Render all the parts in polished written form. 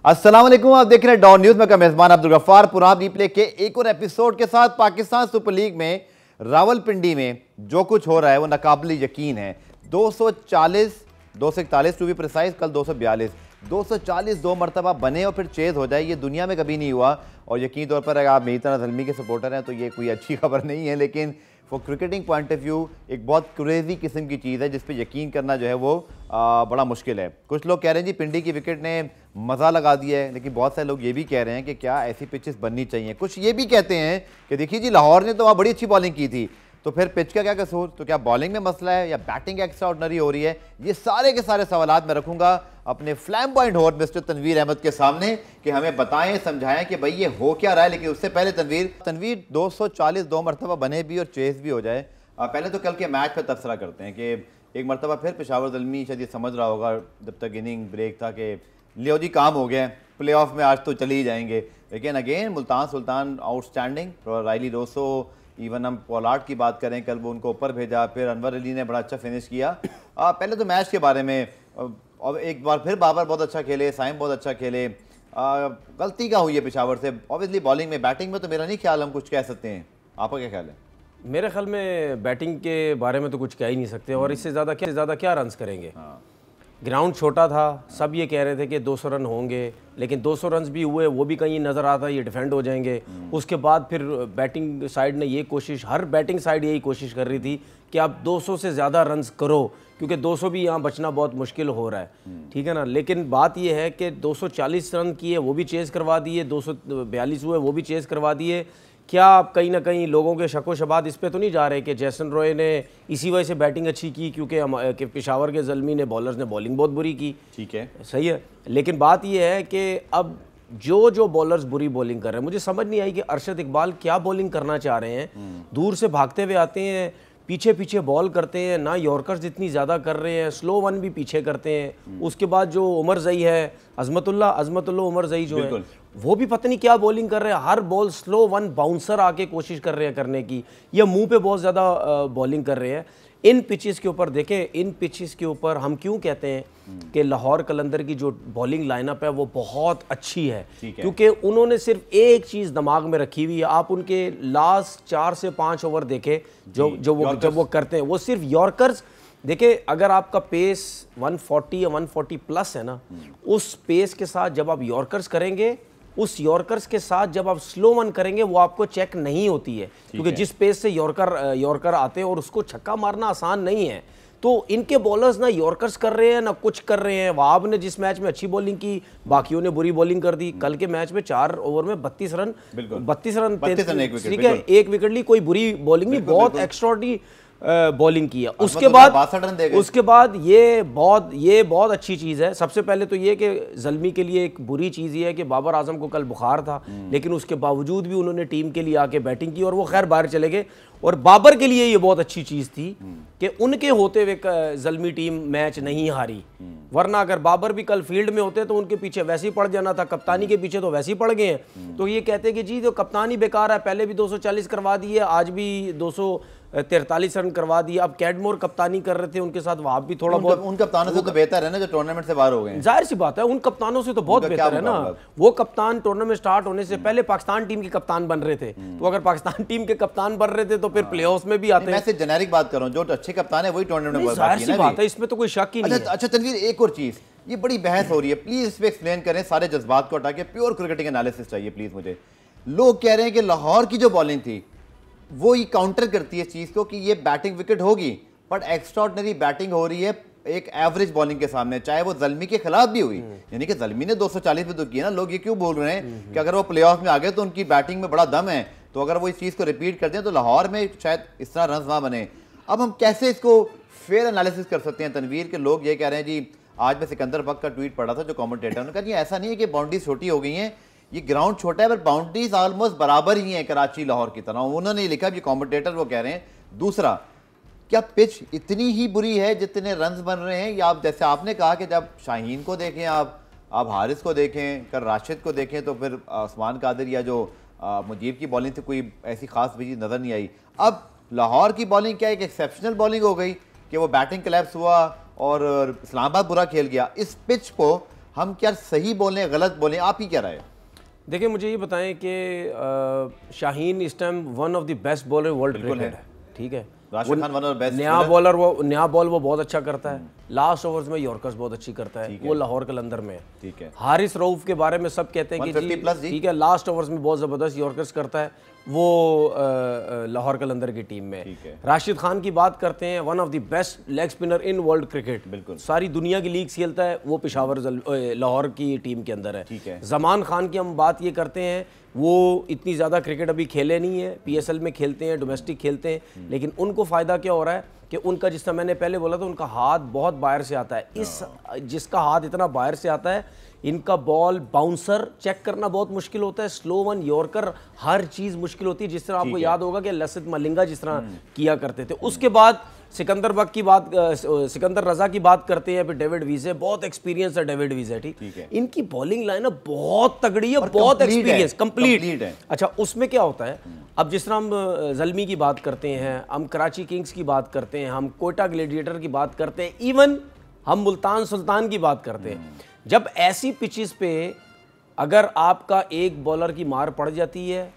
अस्सलाम वालेकुम, आप देख रहे हैं डॉन न्यूज में का मेजबान अब्दुल गफ्फार पुराब रिप्ले के एक और एपिसोड के साथ। पाकिस्तान सुपर लीग में रावलपिंडी में जो कुछ हो रहा है वो नाकाबिल यकीन है। 241 टू बी प्रिसाइज, कल 242 दो मरतबा बने और फिर चेज हो जाए, ये दुनिया में कभी नहीं हुआ। और यकीन तौर पर अगर आप मेरी तरह ज़ल्मी के सपोर्टर हैं तो ये कोई अच्छी खबर नहीं है, लेकिन for cricketing point of view एक बहुत क्रेजी किस्म की चीज़ है जिस पे यकीन करना जो है वो बड़ा मुश्किल है। कुछ लोग कह रहे हैं जी पिंडी की विकेट ने मज़ा लगा दिया है, लेकिन बहुत सारे लोग ये भी कह रहे हैं कि क्या ऐसी पिचेस बननी चाहिए। कुछ ये भी कहते हैं कि देखिए जी लाहौर ने तो वहाँ बड़ी अच्छी बॉलिंग की थी, तो फिर पिच का क्या कसूर, तो क्या बॉलिंग में मसला है या बैटिंग एक्स्ट्रा ऑर्डिनरी हो रही है। ये सारे के सारे सवालात मैं रखूंगा अपने flamboyant host mister Tanveer Ahmed के सामने कि हमें बताएं समझाएं कि भाई ये हो क्या रहा है। लेकिन उससे पहले तनवीर 240 दो मरतबा बने भी और चेस भी हो जाए। पहले तो कल के मैच पर तबसरा करते हैं कि एक मरतबा फिर पेशावर ज़ल्मी शायद ये समझ रहा होगा जब तक इनिंग ब्रेक था कि लियो जी काम हो गया, प्ले ऑफ में आज तो चले ही जाएंगे। लेकिन again Multan Sultan outstanding, Riley Roseau, even हम पोलार्ड की बात करें कल वो उनको ऊपर भेजा, फिर अनवर अली ने बड़ा अच्छा फिनिश किया। पहले तो मैच के बारे में और एक बार फिर बाबर बहुत अच्छा खेले, साइम बहुत अच्छा खेले। गलती क्या हुई है पेशावर से? ऑब्वियसली बॉलिंग में, बैटिंग में तो मेरा नहीं ख्याल हम कुछ कह सकते हैं। आपका क्या ख्याल है? मेरे ख्याल में बैटिंग के बारे में तो कुछ कह ही नहीं सकते, और इससे ज़्यादा क्या रन्स करेंगे। ग्राउंड छोटा था, सब ये कह रहे थे कि 200 रन होंगे, लेकिन 200 रन्स भी हुए, वो भी कहीं नज़र आता ये डिफेंड हो जाएंगे। उसके बाद फिर बैटिंग साइड ने ये कोशिश, हर बैटिंग साइड यही कोशिश कर रही थी कि आप 200 से ज़्यादा रन्स करो, क्योंकि 200 भी यहाँ बचना बहुत मुश्किल हो रहा है, ठीक है ना। लेकिन बात ये है कि 240 रन किए वो भी चेज़ करवा दिए, 242 हुए वो भी चेज़ करवा दिए। क्या आप कहीं ना कहीं लोगों के शको शबात इस पे तो नहीं जा रहे कि जैसन रॉय ने इसी वजह से बैटिंग अच्छी की क्योंकि पेशावर के ज़ल्मी ने बॉलर्स ने बॉलिंग बहुत बुरी की? ठीक है, सही है, लेकिन बात यह है कि अब जो बॉलर्स बुरी बॉलिंग कर रहे हैं, मुझे समझ नहीं आई कि अरशद इकबाल क्या बॉलिंग करना चाह रहे हैं। दूर से भागते हुए आते हैं, पीछे बॉल करते हैं ना, यॉर्कर्स इतनी ज़्यादा कर रहे हैं, स्लो वन भी पीछे करते हैं। उसके बाद जो उमर जई है, अजमतुल्ला उमर जई जो है, वो भी पता नहीं क्या बॉलिंग कर रहे हैं। हर बॉल स्लो वन बाउंसर आके कोशिश कर रहे हैं करने की, या मुंह पे बहुत ज़्यादा बॉलिंग कर रहे हैं। इन पिचेस के ऊपर देखें, इन पिचेस के ऊपर हम क्यों कहते हैं कि लाहौर कलंदर की जो बॉलिंग लाइनअप है वो बहुत अच्छी है, क्योंकि उन्होंने सिर्फ एक चीज़ दिमाग में रखी हुई है। आप उनके लास्ट 4 से 5 ओवर देखें जब वो करते हैं, वो सिर्फ यॉर्कर्स देखिए। अगर आपका पेस 140 या 140 प्लस है ना, उस पेस के साथ जब आप यॉर्कर्स करेंगे, उस यॉर्कर्स के साथ जब आप स्लो वन करेंगे वो आपको चेक नहीं होती है, क्योंकि जिस पेस से यॉर्कर आते हैं और उसको छक्का मारना आसान नहीं है। तो इनके बॉलर्स ना यॉर्कर्स कर रहे हैं ना कुछ कर रहे हैं। वहाब ने जिस मैच में अच्छी बॉलिंग की, बाकियों ने बुरी बॉलिंग कर दी। कल के मैच में 4 ओवर में 32 रन, ठीक है, एक विकेट ली, कोई बुरी बॉलिंग नहीं, बहुत एक्स्ट्राऑर्डिनरी बॉलिंग की है। उसके बाद ये बहुत अच्छी चीज़ है। सबसे पहले तो ये कि ज़ल्मी के लिए एक बुरी चीज़ ये है कि बाबर आजम को कल बुखार था, लेकिन उसके बावजूद भी उन्होंने टीम के लिए आके बैटिंग की और वो खैर बाहर चले गए। और बाबर के लिए ये बहुत अच्छी चीज़ थी कि उनके होते हुए ज़ल्मी टीम मैच नहीं हारी, वरना अगर बाबर भी कल फील्ड में होते तो उनके पीछे वैसे ही पड़ जाना था। कप्तानी के पीछे तो वैसे ही पड़ गए हैं। तो ये कहते हैं कि जी तो कप्तानी बेकार है, पहले भी 240 करवा दिए, आज भी 243 रन करवा दिए। अब कैडमोर कप्तानी कर रहे थे, उनके साथ वहां भी थोड़ा बहुत, उन कप्तानों से तो बेहतर है ना जो टूर्नामेंट से बाहर हो गए। जाहिर सी बात है, उन कप्तानों से तो बहुत बेहतर है ना। वो कप्तान टूर्नामेंट स्टार्ट होने से पहले पाकिस्तान टीम के कप्तान बन रहे थे, तो अगर पाकिस्तान टीम के कप्तान बन रहे थे तो फिर प्लेऑफ्स में भी आते हैं। मैं जेनेरिक बात कर रहा हूं, जो अच्छे कप्तान है वही टूर्नामेंट में जाहिर सी बात है, इसमें तो कोई शक ही नहीं है। अच्छा तनवीर, एक और चीज, ये बड़ी बहस हो रही है, प्लीज इस पे एक्सप्लेन करें, सारे जज्बात को हटा के प्योर क्रिकेटिंग एनालिसिस चाहिए प्लीज मुझे। लोग कह रहे हैं कि लाहौर की जो बॉलिंग थी वो ही काउंटर करती है इस चीज को कि ये बैटिंग विकेट होगी, बट एक्स्ट्राऑर्डिनरी बैटिंग हो रही है एक एवरेज बॉलिंग के सामने, चाहे वो ज़ल्मी के खिलाफ भी हुई। यानी कि ज़ल्मी ने 240 पे तो किया ना। लोग ये क्यों बोल रहे हैं कि अगर वो प्लेऑफ में आ गए तो उनकी बैटिंग में बड़ा दम है, तो अगर वो इस चीज़ को रिपीट करते हैं तो लाहौर में शायद इस तरह रन वहाँ बने। अब हम कैसे इसको फेयर एनालिसिस कर सकते हैं तनवीर के? लोग ये कह रहे हैं जी, आज मैं सिकंदर बक का ट्वीट पढ़ा था जो कमेंटेटर ने कहा जी ऐसा नहीं है कि बाउंड्रीज छोटी हो गई हैं, ये ग्राउंड छोटा है पर बाउंड्रीज ऑलमोस्ट बराबर ही हैं कराची लाहौर की तरह। उन्होंने लिखा, ये कमेंटेटर वो कह रहे हैं। दूसरा, क्या पिच इतनी ही बुरी है जितने रन्स बन रहे हैं, या आप जैसे आपने कहा कि जब शाहीन को देखें, आप हारिस को देखें, कर राशिद को देखें, तो फिर उस्मान कादिर या जो मुजीब की बॉलिंग थी कोई ऐसी खास चीज़ नज़र नहीं आई। अब लाहौर की बॉलिंग क्या एक एक्सेप्शनल बॉलिंग हो गई कि वो बैटिंग क्लैप्स हुआ और इस्लामाबाद बुरा खेल गया। इस पिच को हम क्या सही बोलें गलत बोलें, आप ही क्या राय है? देखिए मुझे ये बताएं कि शाहीन इस time one of the best bowler world cricket है, ठीक है। Rashid Khan one of the best नया बॉल वो बहुत अच्छा करता है, लास्ट ओवर्स में यॉर्कर्स बहुत अच्छी करता है, वो लाहौर कलंदर में है। ठीक है। हारिस रऊफ के बारे में सब कहते हैं कि जी ठीक है, लास्ट ओवर्स में बहुत जबरदस्त यॉर्कर्स करता है, वो लाहौर कलंदर की टीम में। राशिद खान की बात करते हैं, one of the best leg spinner in world cricket, बिल्कुल सारी दुनिया की लीग खेलता है, वो पेशावर लाहौर की टीम के अंदर है। ठीक है। जमान खान की हम बात ये करते हैं, वो इतनी ज़्यादा क्रिकेट अभी खेले नहीं है, PSL में खेलते हैं, डोमेस्टिक खेलते हैं, लेकिन उनको फ़ायदा क्या हो रहा है कि उनका, जिस तरह मैंने पहले बोला था, उनका हाथ बहुत बाहर से आता है। इस जिसका हाथ इतना बाहर से आता है, इनका बॉल बाउंसर चेक करना बहुत मुश्किल होता है, स्लो वन यॉर्कर हर चीज़ मुश्किल होती है। जिस तरह आपको याद होगा कि लसित मलिंगा जिस तरह किया करते थे। उसके बाद सिकंदर बक की बात, सिकंदर रजा की बात करते हैं, फिर डेविड विजे, बहुत एक्सपीरियंस है डेविड विजे, ठीक है। इनकी बॉलिंग लाइन बहुत तगड़ी है, बहुत एक्सपीरियंस, कंप्लीट है। अच्छा, उसमें क्या होता है, अब जिस तरह हम ज़ल्मी की बात करते हैं, हम कराची किंग्स की बात करते हैं, हम कोयटा ग्लेडिएटर की बात करते हैं, इवन हम मुल्तान सुल्तान की बात करते हैं, जब ऐसी पिचेस पे अगर आपका एक बॉलर की मार पड़ जाती है,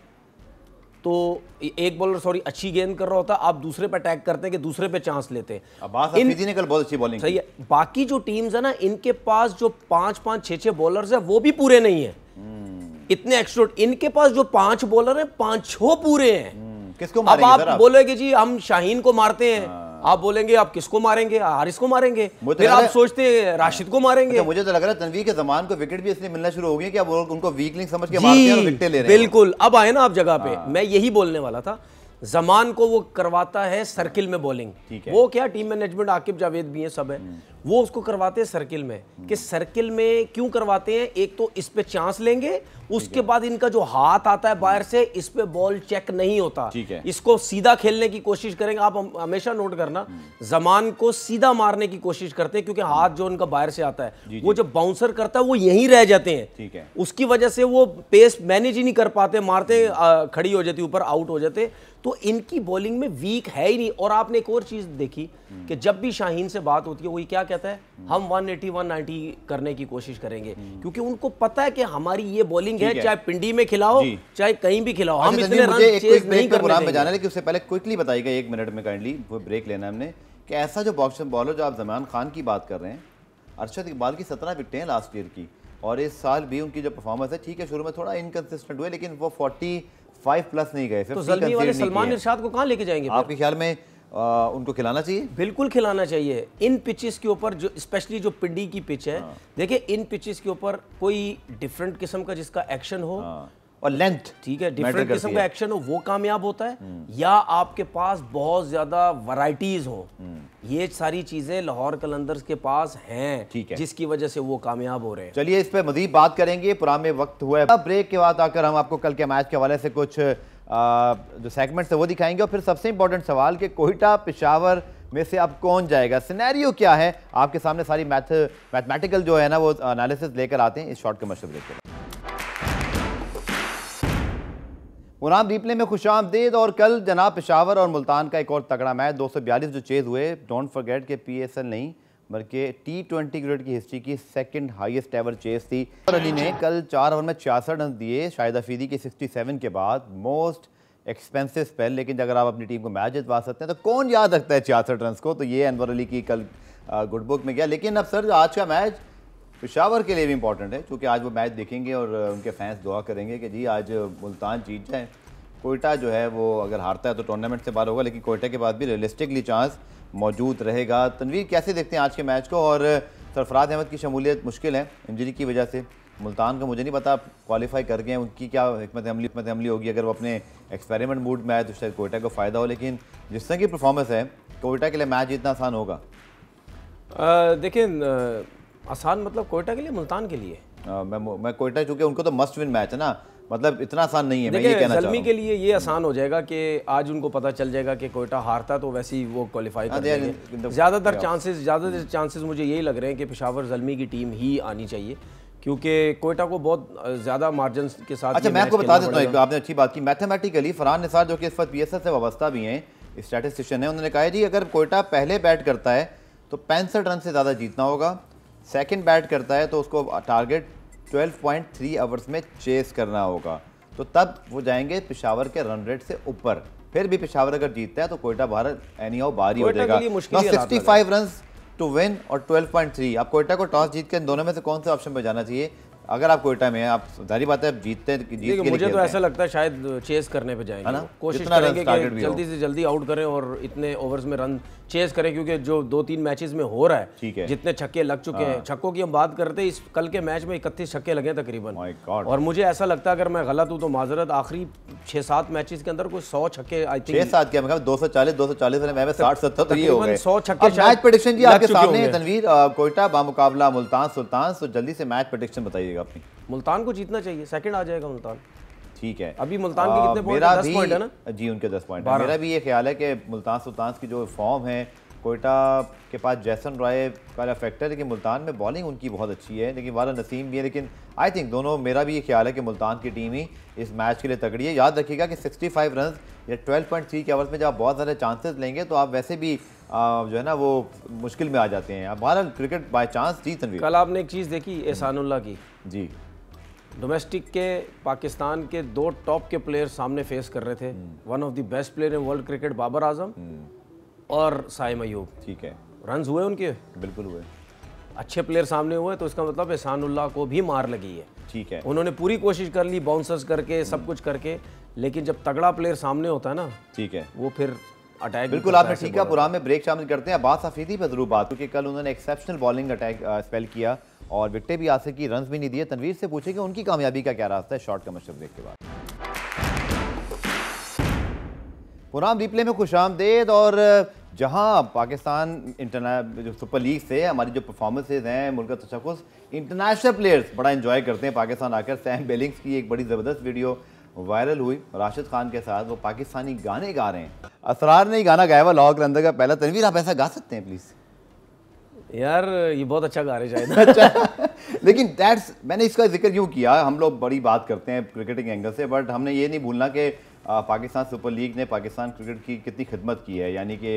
तो एक बॉलर अच्छी गेंद कर रहा होता है, आप दूसरे पे अटैक करते हैं कि दूसरे पे चांस लेते हैं। अब्बास हफीज़ी ने कल बहुत अच्छी बॉलिंग सही है। बाकी जो टीम्स है ना, इनके पास जो 5-5, 6-6 बॉलर्स है, वो भी पूरे नहीं है इतने एक्स्ट्रा। इनके पास जो 5 बॉलर हैं, 5-6 पूरे हैं। किसको अब आप बोलोगे जी हम शाहीन को मारते हैं, आप बोलेंगे आप किसको मारेंगे, हारिस को मारेंगे, फिर आप सोचते हैं राशिद को मारेंगे। तो मुझे तो लग रहा है तनवीर के ज़मान को विकेट भी इसलिए मिलना शुरू हो गई कि अब उनको वीकलिंग समझ के मारते हैं और विकेट ले रहे हैं। बिल्कुल, अब आए ना आप जगह पे, मैं यही बोलने वाला था। जमान को वो करवाता है सर्किल में बॉलिंग, वो क्या टीम मैनेजमेंट, आकिब जावेद भी है, सब है, वो उसको करवाते हैं सर्किल में। कि सर्किल में क्यों करवाते हैं, एक तो इस पे चांस लेंगे, उसके बाद इनका जो हाथ आता है बाहर से, इस पे बॉल चेक नहीं होता, इसको सीधा खेलने की कोशिश करेंगे। आप हमेशा नोट करना, जमान को सीधा मारने की कोशिश करते हैं, क्योंकि हाथ जो उनका बाहर से आता है, वो जब बाउंसर करता है वो यहीं रह जाते हैं, उसकी वजह से वो पेस मैनेज ही नहीं कर पाते, मारते खड़ी हो जाती, ऊपर आउट हो जाते। तो इनकी बॉलिंग में वीक है ही नहीं। और आपने एक और चीज देखी कि जब भी शाहीन से बात होती है, वो क्या कहता है, हम 180 190 करने की कोशिश करेंगे, क्योंकि उनको पता है कि हमारी ये बॉलिंग है, चाहे पिंडी में खिलाओ चाहे कहीं भी खिलाओ, हम इतने रन चेज नहीं करने देंगे। लेकिन उससे पहले क्विकली बताइएगा 1 मिनट में काइंडली, वो ब्रेक लेना हमने, कि ऐसा जो बॉक्सर बॉलर जो आप जमान खान की बात कर रहे हैं, अरशद इकबाल की 17 विकेटें हैं लास्ट ईयर की, और इस साल भी उनकी जो परफॉर्मेंस है, ठीक है शुरू में थोड़ा इनकंसिस्टेंट हुए, लेकिन वो 45 प्लस नहीं गए। तो ज़ल्मी वाले सलमान इरशाद को कहाँ लेके जाएंगे? आपके ख्याल में उनको खिलाना चाहिए? बिल्कुल खिलाना चाहिए। इन पिचेस के ऊपर, जो स्पेशली जो पिंडी की पिच है, देखिए इन पिचेस के ऊपर कोई डिफरेंट किस्म का जिसका एक्शन हो और लेंथ, ठीक है, डिफरेंट किस्म का एक्शन हो, वो कामयाब होता है, या आपके पास बहुत ज्यादा वैरायटीज हो, ये सारी चीजें लाहौर कलंदर्स के पास हैं, ठीक है, जिसकी वजह से वो कामयाब हो रहे हैं। चलिए इस पे मजीद बात करेंगे, पुराने वक्त हुआ है। ब्रेक के बाद आकर हम आपको कल के मैच के हवाले से कुछ जो सेगमेंट्स है वो दिखाएंगे, और फिर सबसे इंपॉर्टेंट सवाल कि कोयटा पेशावर में से अब कौन जाएगा, सिनेरियो क्या है, आपके सामने सारी मैथमेटिकल जो है ना वो एनालिसिस लेकर आते हैं इस शॉर्ट कमर्शियल ब्रेक के बाद। मुनाम रिप्ले में खुशामदीद। और कल जनाब पेशावर और मुल्तान का एक और तगड़ा मैच, 242 जो चेज हुए, डोंट फॉरगेट के PSL नहीं बल्कि T20 क्रिकेट की हिस्ट्री की सेकंड हाईएस्ट एवर चेज थी। और अली ने कल 4 ओवर में 66 रन दिए, शाहिद अफरीदी की 67 के बाद, मोस्ट एक्सपेंसिव स्पेल। लेकिन अगर आप अपनी टीम को मैच जितवा सकते हैं तो कौन याद रखता है 66 रन को, तो ये अनवर अली की कल गुड बुक में गया। लेकिन अब सर आज का मैच पेशावर के लिए भी इंपॉर्टेंट है, क्योंकि आज वो मैच देखेंगे और उनके फैंस दुआ करेंगे कि जी आज मुल्तान जीत जाए। कोयटा जो है वो अगर हारता है तो टूर्नामेंट से बाहर होगा, लेकिन कोयटा के बाद भी रियलिस्टिकली चांस मौजूद रहेगा। तनवीर कैसे देखते हैं आज के मैच को? और सरफराज अहमद की शमूलियत मुश्किल है इंजरी की वजह से, मुल्तान का मुझे नहीं पता क्वालिफाई कर गए हैं, उनकी क्या हिकमत अमली होगी, अगर वो अपने एक्सपेरिमेंट मूड में आए तो शायद कोयटा को फ़ायदा हो। लेकिन जिस तरह की परफॉर्मेंस है, कोयटा के लिए मैच जितना आसान होगा? देखिए आसान मतलब कोयटा के लिए, मुल्तान के लिए मैं कोयटा, चूँकि उनको तो मस्ट विन मैच है ना, मतलब इतना आसान नहीं है। मैं ये कहना ज़ल्मी के लिए ये आसान हो जाएगा कि आज उनको पता चल जाएगा कि कोयटा हारता तो वैसे ही वो क्वालिफाई कर देंगे। ज़्यादातर चांसेस मुझे यही लग रहे हैं कि पेशावर ज़ल्मी की टीम ही आनी चाहिए, क्योंकि कोयटा को बहुत ज़्यादा मार्जिन के साथ। अच्छा, मैं आपको बता देता हूँ, आपने अच्छी बात की। मैथमेटिकली फरहान निसार जो कि इस वक्त PSL से वाबस्ता भी हैं, स्टैटिस्टिशियन है, उन्होंने कहा जी अगर कोयटा पहले बैट करता है तो 65 रन से ज़्यादा जीतना होगा, सेकंड बैट करता है तो उसको टारगेट 12.3 ओवर्स में चेस करना होगा, तो तब वो जाएंगे पेशावर के रन रेट से ऊपर। फिर भी पेशावर अगर जीतता है तो कोयटा भारत एनी हाउ बाहरी हो जाएगा। 65 रन टू विन और 12.3। आप कोयटा को टॉस जीत के इन दोनों में से कौन से ऑप्शन पर जाना चाहिए? अगर आप कोयटा में हैं, आप जाहिर बात है जीत के मुझे तो ऐसा लगता है शायद चेस करने पे जाएंगे, कोशिश करेंगे कि जल्दी से जल्दी आउट करें और इतने ओवर्स में रन चेस करें, क्योंकि जो 2-3 मैचेस में हो रहा है, जितने छक्के लग चुके हैं, छक्कों की हम बात करते हैं, इस कल के मैच में 31 छक्के लगे तकरीबन। और मुझे ऐसा लगता है, अगर मैं गलत हूं तो माजरत, आखिरी 6-7 मैचेस के अंदर कोई 100 छक्के, आई थिंक 6-7 क्या मतलब 240 में 60-70 तो ये हो गए 100 छक्के। मैच प्रेडिक्शन जी आपके सामने है तनवीर, कोयटा बामुकाबला मुल्तान सुल्तान, तो जल्दी से मैच प्रेडिक्शन बताइएगा अपनी। मुल्तान को जीतना चाहिए, सेकंड आ जाएगा मुल्तान। ठीक है, अभी मुल्तान के कितने पॉइंट है? 10 पॉइंट है ना जी, उनके 10 पॉइंट है। मेरा भी ये ख्याल है कि मुल्तान सुल्तान की जो फॉर्म है, कोयटा के पास जैसन रॉय का फैक्टर है, लेकिन मुल्तान में बॉलिंग उनकी बहुत अच्छी है, लेकिन वाला नसीम भी है। लेकिन आई थिंक दोनों, मेरा भी ये ख्याल है कि मुल्तान की टीम ही इस मैच के लिए तगड़ी है। याद रखिएगा कि 65 रन या 12.3 के ओवर्स में जब आप बहुत ज़्यादा चांसेस लेंगे तो आप वैसे भी जो है ना वो मुश्किल में आ जाते हैं। अब भारत क्रिकेट बाय चांस जी तनवीर, कल आपने एक चीज़ देखी एहसानुल्लाह की जी, डोमेस्टिक के पाकिस्तान के 2 टॉप के प्लेयर सामने फेस कर रहे थे, one of the best player in world cricket Babar Azam और साइम अयूब। ठीक है, रन्स हुए उनके, बिल्कुल हुए, अच्छे प्लेयर सामने हुए, तो इसका मतलब एहसानुल्लाह को भी मार लगी है। ठीक है, उन्होंने पूरी कोशिश कर ली बाउंसर्स करके, सब कुछ करके, लेकिन जब तगड़ा प्लेयर सामने होता है ना, ठीक है, वो फिर अटैक। बिल्कुल आपने ठीक है, पुराने में ब्रेक शामिल करते हैं। अब्बास हफीदी पर जरूर बात, क्योंकि कल उन्होंने एक्सेप्शनल बॉलिंग अटैक स्पेल किया और विकेटें भी हासिल की, रन्स भी नहीं दिए। तनवीर से पूछेंगे उनकी कामयाबी का क्या रास्ता है शॉर्ट कमर्शियल ब्रेक के बाद। पुराम रिप्ले में खुशामदेद। और जहां पाकिस्तान जो सुपर लीग से हमारी जो परफॉर्मेंसेज हैं, मुल्क का तशक्कुस, इंटरनेशनल प्लेयर्स बड़ा एंजॉय करते हैं पाकिस्तान आकर। सैम बेलिंग्स की एक बड़ी ज़बरदस्त वीडियो वायरल हुई राशिद खान के साथ, वो पाकिस्तानी गाने गा रहे हैं। असरार ने ही गाना गाया हुआ लाहौर कलंदर का पहला। तनवीर आप ऐसा गा सकते हैं प्लीज़? यार ये बहुत अच्छा गा रहे शायद। अच्छा, लेकिन मैंने इसका जिक्र क्यों किया, हम लोग बड़ी बात करते हैं क्रिकेटिंग एंगल से, बट हमने ये नहीं भूलना कि पाकिस्तान सुपर लीग ने पाकिस्तान क्रिकेट की कितनी खिदमत की है। यानी कि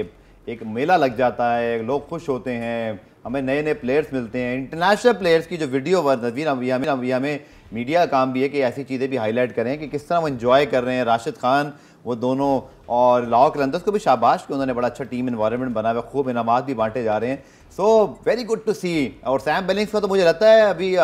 एक मेला लग जाता है, लोग खुश होते हैं, हमें नए नए प्लेयर्स मिलते हैं, इंटरनेशनल प्लेयर्स की जो वीडियो नज़ीर हमें मीडिया का काम भी है कि ऐसी चीज़ें भी हाईलाइट करें कि किस तरह वो एंजॉय कर रहे हैं। राशिद खान वो दोनों और लाहौर कलंदर्स को भी शाबाश कि उन्होंने बड़ा अच्छा टीम इन्वायरमेंट बना हुआ, खूब इनामात भी बांटे जा रहे हैं। सो वेरी गुड टू सी। और सैम बेलिंग्स का तो मुझे लगता है अभी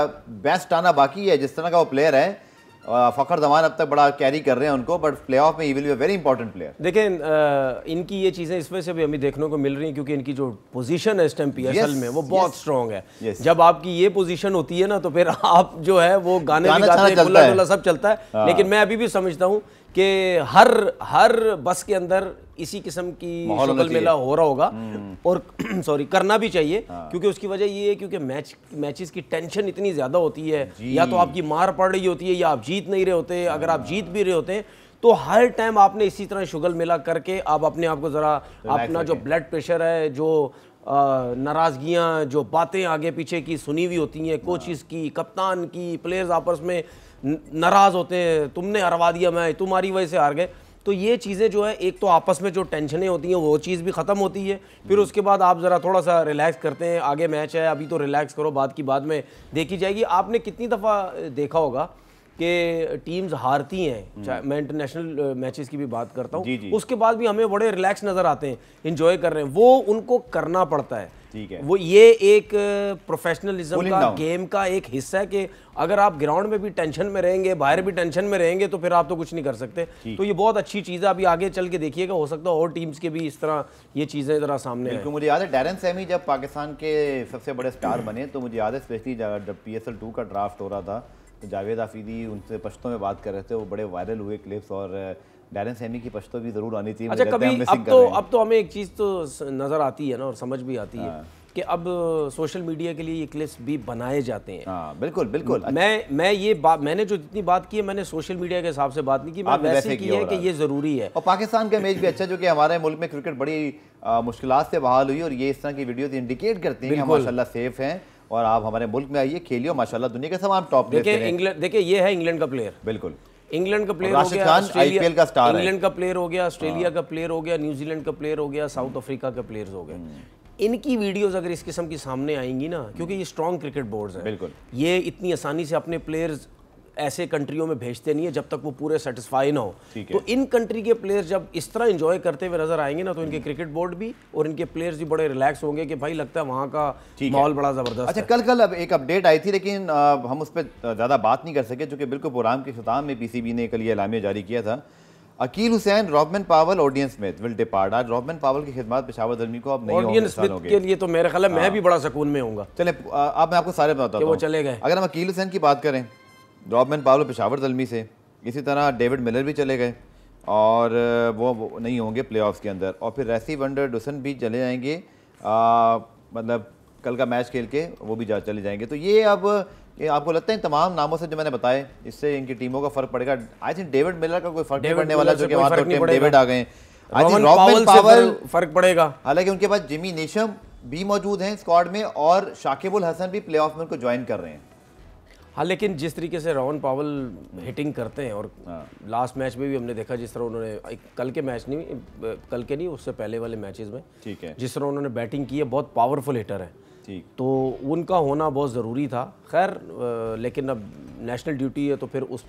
बेस्ट आना बाकी है, जिस तरह का वो प्लेयर है। फ़खर जमान अब तक बड़ा कैरी कर रहे हैं उनको, बट प्ले ऑफ में he will be a very important player. देखें इनकी ये चीज़ें इस वजह से भी हमें देखने को मिल रही हैं क्योंकि इनकी जो पोजीशन है इस टाइम PSL में वो बहुत स्ट्रॉन्ग है। जब आपकी ये पोजीशन होती है ना तो फिर आप जो है वो गाने भी गाते हैं, गुल्ला डुल्ला सब चलता है। लेकिन मैं अभी भी समझता हूँ कि हर बस के अंदर इसी किस्म की शुगल मेला हो रहा होगा और सॉरी करना भी चाहिए, क्योंकि उसकी वजह ये है क्योंकि मैचेस की टेंशन इतनी ज़्यादा होती है, या तो आपकी मार पड़ रही होती है या आप जीत नहीं रहे होते। अगर आप जीत भी रहे होते हैं तो हर टाइम आपने इसी तरह शुगल मेला करके आप अपने आप को ज़रा अपना जो ब्लड प्रेशर है, जो नाराज़गियाँ, जो बातें आगे पीछे की सुनी हुई होती हैं, कोचिज़ की, कप्तान की, प्लेयर्स आपस में नाराज़ होते हैं, तुमने हरवा दिया, मैं तुम्हारी वजह से हार गए, तो ये चीज़ें जो है एक तो आपस में जो टेंशनें होती हैं वो चीज़ भी ख़त्म होती है। फिर उसके बाद आप ज़रा थोड़ा सा रिलैक्स करते हैं, आगे मैच है, अभी तो रिलैक्स करो, बात की बाद में देखी जाएगी। आपने कितनी दफ़ा देखा होगा कि टीम्स हारती हैं, मैं इंटरनेशनल मैचेस की भी बात करता हूँ, उसके बाद भी हमें बड़े रिलैक्स नज़र आते हैं, इंजॉय कर रहे हैं। वो उनको करना पड़ता है, ठीक है, वो ये एक प्रोफेशनलिज्म का, गेम का एक हिस्सा है कि अगर आप ग्राउंड में भी टेंशन में रहेंगे, बाहर भी टेंशन में रहेंगे तो फिर आप तो कुछ नहीं कर सकते। तो ये बहुत अच्छी चीज़ है, अभी आगे चल के देखिएगा, हो सकता है और टीम्स के भी इस तरह ये चीज़ें ज़रा सामने हैं। मुझे याद है डैरन सैमी जब पाकिस्तान के सबसे बड़े स्टार बने तो मुझे याद है स्पेशली जब PSL 2 का ड्राफ्ट हो रहा था तो जावेद आफीदी उनसे पश्तो में बात कर रहे थे, वो बड़े वायरल हुए क्लिप्स, और डैरन सैमी की पश्तो भी ज़रूर आनी चाहिए। अच्छा, कभी अब तो हमें एक चीज़ तो नज़र आती है ना और समझ भी आती है कि अब सोशल मीडिया के लिए ये क्लिप्स भी बनाए जाते हैं। हाँ, बिल्कुल बिल्कुल। मैं ये बात, मैंने जो जितनी बात की है मैंने सोशल मीडिया के हिसाब से बात नहीं की, मैं वैसे की है कि ये ज़रूरी है। और पाकिस्तान का इमेज भी अच्छा, जो कि हमारे मुल्क में क्रिकेट बड़ी मुश्किलात से बहाल हुई और ये इस तरह की वीडियोस इंडिकेट करती हैं कि माशाल्लाह सेफ हैं और आप हमारे मुल्क में आइए, खेलिए, माशाल्लाह दुनिया के तमाम टॉप प्लेयर। देखिए ये है इंग्लैंड का प्लेयर, बिल्कुल इंग्लैंड का प्लेयर हो गया, IPL का स्टार, इंग्लैंड का प्लेयर हो गया, ऑस्ट्रेलिया का प्लेयर हो गया, न्यूजीलैंड का प्लेयर हो गया, साउथ अफ्रीका के प्लेयर्स हो गए। इनकी वीडियोस अगर इस किस्म की सामने आएंगी ना, क्योंकि ये स्ट्रॉन्ग क्रिकेट बोर्ड्स हैं, बिल्कुल, ये इतनी आसानी से अपने प्लेयर्स ऐसे कंट्रियों में भेजते नहीं है जब तक वो पूरे सेटिस्फाई ना हो। तो इन कंट्री के प्लेयर्स जब इस तरह एंजॉय करते हुए नजर आएंगे ना, तो इनके क्रिकेट बोर्ड भी और इनके प्लेयर्स भी बड़े रिलैक्स होंगे कि भाई लगता है वहाँ का माहौल बड़ा ज़बरदस्त। अच्छा, कल अब एक अपडेट आई थी, लेकिन हम उस पर ज़्यादा बात नहीं कर सके, क्योंकि बिल्कुल प्रोग्राम के ख़िताम में पीसीबी ने कल ये एलामिया जारी किया था। अकील हुसैन, रॉबमन पावल, ओडियन स्मिथ विल डिपार्ट। आज रॉबमन पावल की खिदमत पेशावर ज़ल्मी को अब नहीं होंगे। ओडियन स्मिथ के लिए तो मेरे ख्याल है मैं भी बड़ा सुकून में होऊंगा। चले, अब मैं आपको सारे बताता हूँ वो चले गए। अगर हम अकील हुसैन की बात करें, रॉबमन पावल पेशावर ज़ल्मी से, इसी तरह डेविड मिलर भी चले गए और वो नहीं होंगे प्लेऑफ्स के अंदर, और फिर रेसी वंडर डुसन भी चले जाएंगे, मतलब कल का मैच खेल के वो भी चले जाएंगे। तो ये अब आपको लगता है तमाम नामों से जो मैंने बताए, इससे इनकी टीमों का फर्क पड़ेगा? आई थिंक डेविड मिलर का कोई फर्क नहीं पड़ने वाला, जो कि वहाँ तो टीम डेविड आ गए। आई थिंक रॉबमन पावल फर्क पड़ेगा, हालांकि उनके पास जिमी नेशम भी मौजूद हैं स्क्वाड में, और शाकिब उल हसन भी प्लेऑफ में उनको ज्वाइन कर रहे हैं। हाँ, लेकिन जिस तरीके से रॉबमन पावल हिटिंग करते हैं, और लास्ट मैच में भी हमने देखा जिस तरह उन्होंने, कल के मैच नहीं, कल के नहीं, उससे पहले वाले मैचेस में, ठीक है, जिस तरह उन्होंने बैटिंग की है, बहुत पावरफुल हिटर है, ठीक, तो उनका होना बहुत ज़रूरी था। खैर, लेकिन अब नेशनल ड्यूटी है तो फिर उस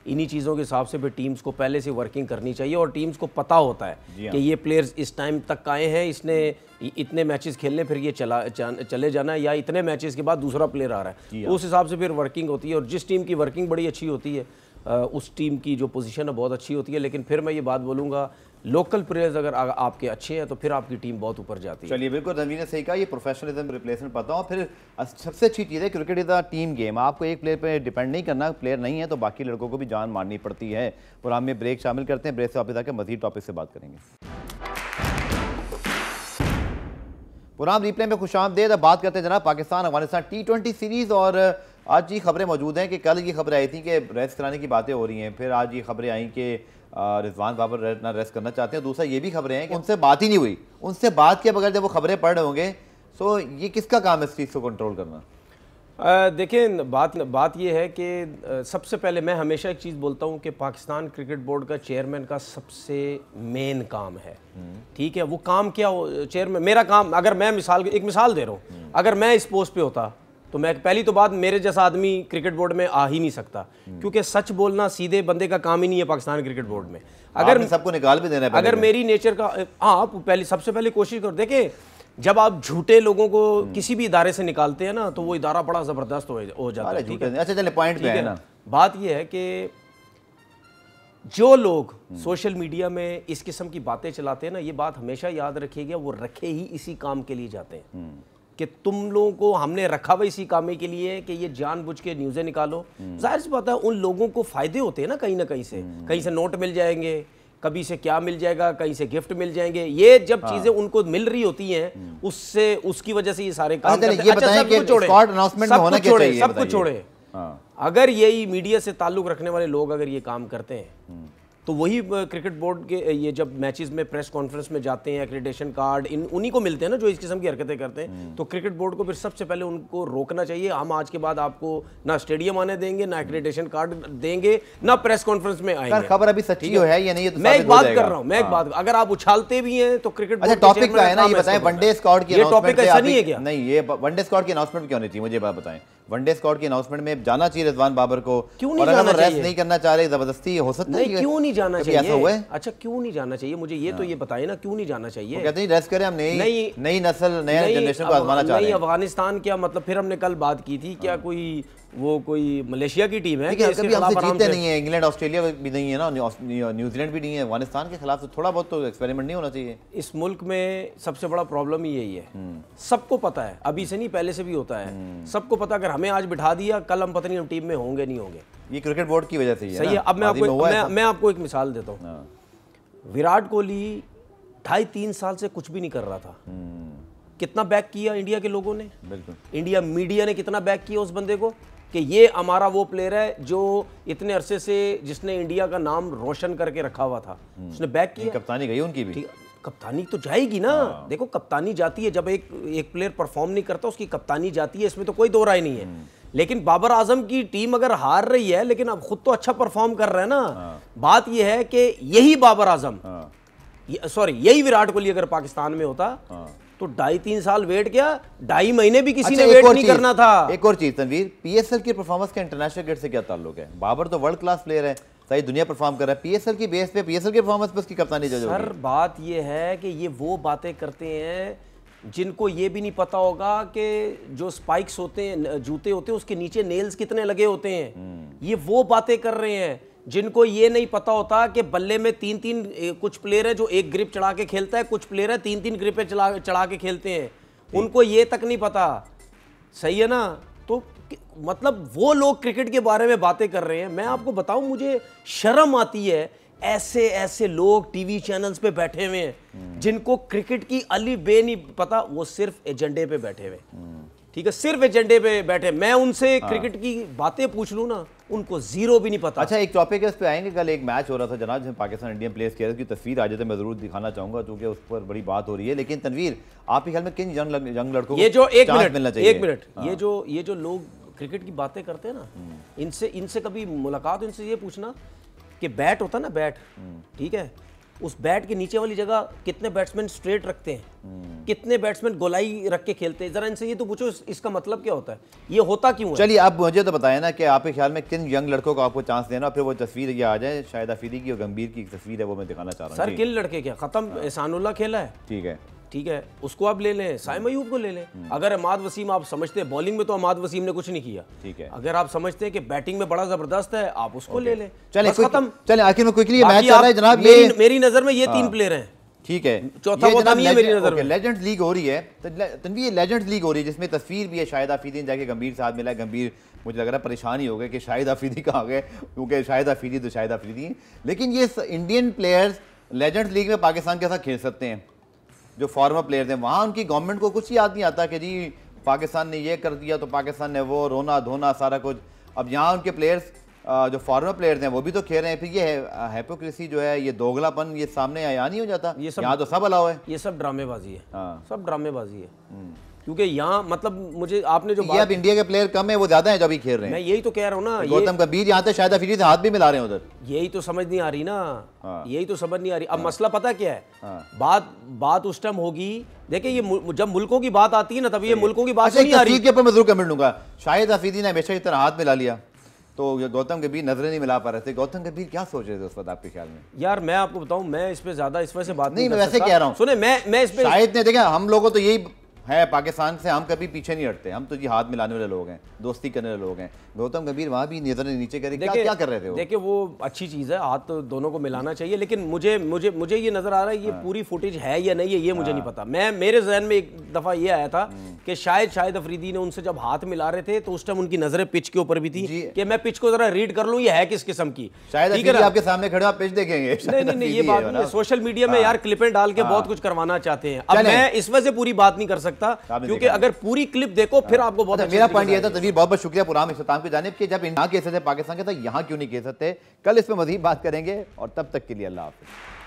इन्हीं चीज़ों के हिसाब से फिर टीम्स को पहले से वर्किंग करनी चाहिए, और टीम्स को पता होता है कि ये प्लेयर्स इस टाइम तक आए हैं, इसने इतने मैचेस खेलने, फिर ये चले जाना है, या इतने मैचेस के बाद दूसरा प्लेयर आ रहा है, तो उस हिसाब से फिर वर्किंग होती है। और जिस टीम की वर्किंग बड़ी अच्छी होती है, उस टीम की जो पोजीशन है बहुत अच्छी होती है। लेकिन फिर मैं ये बात बोलूँगा, लोकल प्लेयर्स अगर आपके अच्छे हैं तो फिर आपकी टीम बहुत ऊपर जाती है। चलिए, बिल्कुल रणवीर ने सही कहा, ये प्रोफेशनलिज्म रिप्लेसमेंट पता हो। फिर सबसे अच्छी चीज़ है, cricket is a team game, आपको एक प्लेयर पे डिपेंड नहीं करना, प्लेयर नहीं है तो बाकी लड़कों को भी जान मारनी पड़ती है। प्रोग्राम में ब्रेक शामिल करते हैं, ब्रेक से वापस आकर मजीद टॉपिक से बात करेंगे। प्रोग्राम रिप्ले में खुशामदीद। बात करते हैं जनाब पाकिस्तान अफगानिस्तान T20 सीरीज़, और आज ये खबरें मौजूद हैं कि कल ये खबरें आई थी कि रेस्ट कराने की बातें हो रही हैं, फिर आज ये खबरें आई कि रिजवान बाबर ना रेस्ट करना चाहते हैं। दूसरा ये भी खबरें हैं कि उनसे बात ही नहीं हुई, उनसे बात किए बगैर जब वो खबरें पढ़ रहे होंगे, तो ये किसका काम है इस चीज़ को कंट्रोल करना? देखें, बात ये है कि सबसे पहले मैं हमेशा एक चीज़ बोलता हूँ कि पाकिस्तान क्रिकेट बोर्ड का चेयरमैन का सबसे मेन काम है, ठीक है, वो काम क्या हो, चेयरमैन, मेरा काम, अगर मैं एक मिसाल दे रहा हूँ, अगर मैं इस पोस्ट पे होता तो मैं, पहली तो बात, मेरे जैसा आदमी क्रिकेट बोर्ड में आ ही नहीं सकता, क्योंकि सच बोलना सीधे बंदे का काम ही नहीं है पाकिस्तान क्रिकेट बोर्ड में। अगर सबको निकाल भी देना है, अगर मेरी नेचर का, हाँ, सबसे पहले कोशिश करो। देखें, जब आप झूठे लोगों को किसी भी इदारे से निकालते हैं ना, तो वो इदारा बड़ा ज़बरदस्त हो जाता है, ठीक है। अच्छा, चले पॉइंट पे है ना। बात ये है कि जो लोग सोशल मीडिया में इस किस्म की बातें चलाते हैं ना, ये बात हमेशा याद रखिएगा, वो रखे ही इसी काम के लिए जाते हैं कि तुम लोगों को हमने रखा हुआ इसी काम के लिए कि ये जानबूझ के न्यूज़ें निकालो। जाहिर सी बात है, उन लोगों को फ़ायदे होते हैं ना, कहीं से नोट मिल जाएंगे, कभी से क्या मिल जाएगा, कहीं से गिफ्ट मिल जाएंगे, ये जब चीजें उनको मिल रही होती हैं, उससे, उसकी वजह से ये सारे काम करते हैं। अच्छा, सब कुछ छोड़े, अगर यही मीडिया से ताल्लुक रखने वाले लोग अगर ये काम करते हैं, तो वही क्रिकेट बोर्ड के ये जब मैचेस में प्रेस कॉन्फ्रेंस में जाते हैं, एक्रेडिटेशन कार्ड उन्हीं को मिलते हैं ना जो इस किस्म की हरकतें करते हैं, तो क्रिकेट बोर्ड को फिर सबसे पहले उनको रोकना चाहिए। हम आज के बाद आपको ना स्टेडियम आने देंगे, ना एक्रेडिटेशन कार्ड देंगे, ना प्रेस कॉन्फ्रेंस में आएंगे। खबर अभी सच्ची है या नहीं, मैं एक बात कर रहा हूँ, मैं एक बात, अगर आप उछालते भी हैं तो क्रिकेट बोर्ड टॉपिक का है ना, ये बताएं वनडे स्क्वाड की टॉपिक ऐसा नहीं है क्या? नहीं, ये वनडे स्क्वाड की अनाउंसमेंट क्यों नहीं थी, मुझे बात बताएं। वनडे स्क्वाड की अनाउंसमेंट में जाना चाहिए रिजवान बाबर को, क्यों नहीं जाना चाहिए? रेस्ट नहीं करना चाह रहे, जबरदस्ती हो सकता है, क्यों नहीं जाना चाहिए? ऐसा हुआ है? अच्छा, क्यों नहीं जाना चाहिए, मुझे ये तो ये बताइए ना, क्यों नहीं जाना चाहिए? कहते हैं रेस्ट करें, हम नई नस्ल, नया जनरेशन को आजमाना चाह रहे हैं। अफगानिस्तान क्या मतलब, फिर हमने कल बात की थी, क्या कोई मलेशिया की टीम है? कभी हमसे जीतते नहीं है, इंग्लैंड ऑस्ट्रेलिया भी नहीं है ना, न्यूजीलैंड भी नहीं है, अफगानिस्तान के खिलाफ तो थोड़ा बहुत तो एक्सपेरिमेंट नहीं होना चाहिए। इस मुल्क में सबसे बड़ा प्रॉब्लम ही यही है, सबको पता है, अभी से नहीं पहले से भी होता है, सबको पता, अगर हमें आज बिठा दिया, कल हम पता नहीं हम टीम में होंगे नहीं होंगे। ये क्रिकेट बोर्ड की वजह से ही है। सही है। अब मैं आपको एक मिसाल देता हूँ। विराट कोहली 2.5-3 साल से कुछ भी नहीं कर रहा था, कितना बैक किया इंडिया के लोगों ने, बिल्कुल, इंडिया मीडिया ने कितना बैक किया उस बंदे को कि ये हमारा वो प्लेयर है जो इतने अरसे से, जिसने इंडिया का नाम रोशन करके रखा हुआ था, उसने बैक किया। कप्तानी गई उनकी भी, कप्तानी तो जाएगी ना। देखो, कप्तानी जाती है, जब एक प्लेयर परफॉर्म नहीं करता उसकी कप्तानी जाती है, इसमें तो कोई दो राय नहीं है। लेकिन बाबर आजम की टीम अगर हार रही है, लेकिन अब खुद तो अच्छा परफॉर्म कर रहे हैं ना। बात यह है कि यही बाबर आजम, सॉरी, यही विराट कोहली अगर पाकिस्तान में होता तो 2.5-3 साल वेट किया, 2.5 महीने भी किसी अच्छा, ने वेट नहीं करना था। एक और चीज तनवीर, पीएसएल की परफॉर्मेंस का इंटरनेशनल क्रिकेट से क्या ताल्लुक है? बाबर तो वर्ल्ड क्लास प्लेयर है, सारी दुनिया परफॉर्म कर रहा है, पीएसएल की बेस पे पीएसएल की परफॉर्मेंस पे उसकी कप्तानी जज होगी। सर बात ये है कि ये वो बातें करते हैं जिनको ये भी नहीं पता होगा कि जो स्पाइक्स होते हैं, जूते होते हैं, उसके नीचे नेल्स कितने लगे होते हैं। ये वो बातें कर रहे हैं जिनको ये नहीं पता होता कि बल्ले में 3-3 कुछ प्लेयर है जो एक ग्रिप चढ़ा के खेलता है, कुछ प्लेयर है 3-3 ग्रिपें चढ़ा के खेलते हैं, उनको ये तक नहीं पता। सही है ना? तो मतलब वो लोग क्रिकेट के बारे में बातें कर रहे हैं। मैं आपको बताऊं, मुझे शर्म आती है ऐसे ऐसे लोग टीवी चैनल्स पे बैठे हुए हैं जिनको क्रिकेट की अली बे नहीं पता, वो सिर्फ एजेंडे पे बैठे हुए। ठीक है, सिर्फ एजेंडे पे बैठे। मैं उनसे क्रिकेट की बातें पूछ लूं ना, उनको जीरो भी नहीं पता। अच्छा, एक टॉपिक है, इस पे आएंगे। कल एक मैच हो रहा था जनाब जिसमें पाकिस्तान इंडियन प्लेयर्स खेल, उसकी तस्वीर आज मैं जरूर दिखाना चाहूंगा क्योंकि उस पर बड़ी बात हो रही है। लेकिन तनवीर, आपके ख्याल में किन यंग लड़कों को ये जो एक चांस मिनट मिलना चाहिए? एक मिनट, ये जो लोग क्रिकेट की बातें करते हैं ना, इनसे कभी मुलाकात, इनसे ये पूछना कि बैट होता ना, बैट, ठीक है, उस बैट के नीचे वाली जगह कितने बैट्समैन स्ट्रेट रखते हैं, कितने बैट्समैन गोलाई रख के खेलते हैं, जरा इनसे ये तो पूछो इसका मतलब क्या होता है, ये होता क्यों है? चलिए अब मुझे तो बताया ना कि आपके ख्याल में किन यंग लड़कों को आपको चांस देना, फिर वो तस्वीर ये आ जाए। शाहिद अफरीदी की और गंभीर की तस्वीर है, वो मैं दिखाना चाह रहा हूँ। सर किन लड़के क्या खत्म, एहसानुल्लाह खेला है, ठीक है, ठीक है, उसको आप ले लें, साइम अयूब को ले लें। अगर अहमद वसीम आप समझते हैं, बॉलिंग में तो अहमद वसीम ने कुछ नहीं किया, ठीक है, अगर आप समझते हैं कि बैटिंग में बड़ा जबरदस्त है, आप उसको ले लें। चले खत्म। चले आखिर में क्विकली मैच चल रहा है जनाब। मेरी नजर में ये 3 प्लेयर हैं, ठीक है, चौथा वो नहीं है मेरी नजर में। लेजेंड्स लीग हो रही है, तनवीर ये लेजेंड्स लीग हो रही है जिसमें तस्वीर भी है। शाहिद अफरीदी ने जाके गंभीर साथ मिला है। गंभीर मुझे लग रहा है परेशान ही हो गए कि शाहिद अफरीदी कहाँ गए, क्योंकि शाहिद अफरीदी तो शाहिद अफरीदी हैं। लेकिन ये इंडियन प्लेयर्स लेजेंड्स लीग में पाकिस्तान के साथ खेल सकते हैं, जो फॉर्मर प्लेयर्स हैं। वहाँ उनकी गवर्नमेंट को कुछ याद नहीं आता कि जी पाकिस्तान ने ये कर दिया तो पाकिस्तान ने वो, रोना धोना सारा कुछ। अब यहाँ उनके प्लेयर्स जो फॉरेनर प्लेयर्स हैं वो भी तो खेल रहे हैं, फिर ये हिपोक्रेसी जो है, ये दोगलापन, ये सामने आया नहीं हो जाता। ये सब यहाँ तो सब अलाउ है, ये सब ड्रामेबाजी है। हाँ, सब ड्रामेबाजी है, क्योंकि यहाँ मतलब मुझे आपने जो ये अब इंडिया के प्लेयर कम है, वो ज्यादा है जो अभी खेल रहे हैं। मैं यही तो कह रहा हूँ ना, गौतम गंभीर यहाँ तो शायद अफरीदी से हाथ भी मिला रहे हैं उधर। यही तो समझ नहीं आ रही ना, यही तो समझ नहीं आ रही। अब मसला पता क्या है, बात उस टाइम होगी। देखिए ये जब मुल्कों की बात आती है ना, तब ये मुल्कों की बात नहीं आ रही। के ऊपर मैं जरूर कमेंट लूंगा। शाहिद अफरीदी ने हमेशा इस तरह हाथ मिला लिया तो गौतम गंभीर नजरें नहीं मिला पा रहे थे। गौतम गंभीर क्या सोच रहे थे उस वक्त आपके ख्याल में? यार मैं आपको बताऊं, मैं इस पे ज्यादा इस वजह से बात नहीं, मैं वैसे कह रहा हूं। सुने, मैं इस पे शाहिद ने, देखा हम लोगों तो यही है, पाकिस्तान से हम कभी पीछे नहीं हटते, हम तो जी हाथ मिलाने वाले लोग हैं, दोस्ती करने वाले लोग हैं। गौतम गंभीर वहाँ भी नजर नीचे करे, क्या कर रहे थे वो? देखिए वो अच्छी चीज़ है, हाथ तो दोनों को मिलाना चाहिए, लेकिन मुझे ये नजर आ रहा है ये पूरी फुटेज है या नहीं है, ये मुझे नहीं पता। मेरे जहन में एक दफ़ा ये आया था कि शाहिद अफरीदी ने उनसे जब हाथ मिला रहे थे तो उस टाइम उनकी नजरें पिच के ऊपर भी थी कि मैं पिच को जरा रीड कर लूँ ये है किस किस्म की। शायद अफरीदी आपके सामने खड़े आप पिच देखेंगे? नहीं, ये बात नहीं है। सोशल मीडिया में यार क्लिपें डाल के बहुत कुछ करवाना चाहते हैं। अब मैं इस वजह से पूरी बात नहीं कर सकता, क्योंकि अगर पूरी क्लिप देखो फिर आपको बहुत मेरा पॉइंट ये था। तनवीर बहुत बहुत शुक्रिया पुराम इख्तिताम की जानिब के, जब यहाँ खेल सकते पाकिस्तान के साथ यहाँ क्यों नहीं खेल सकते। कल इस पर मजीद बात करेंगे और तब तक के लिए अल्लाह हाफिज़।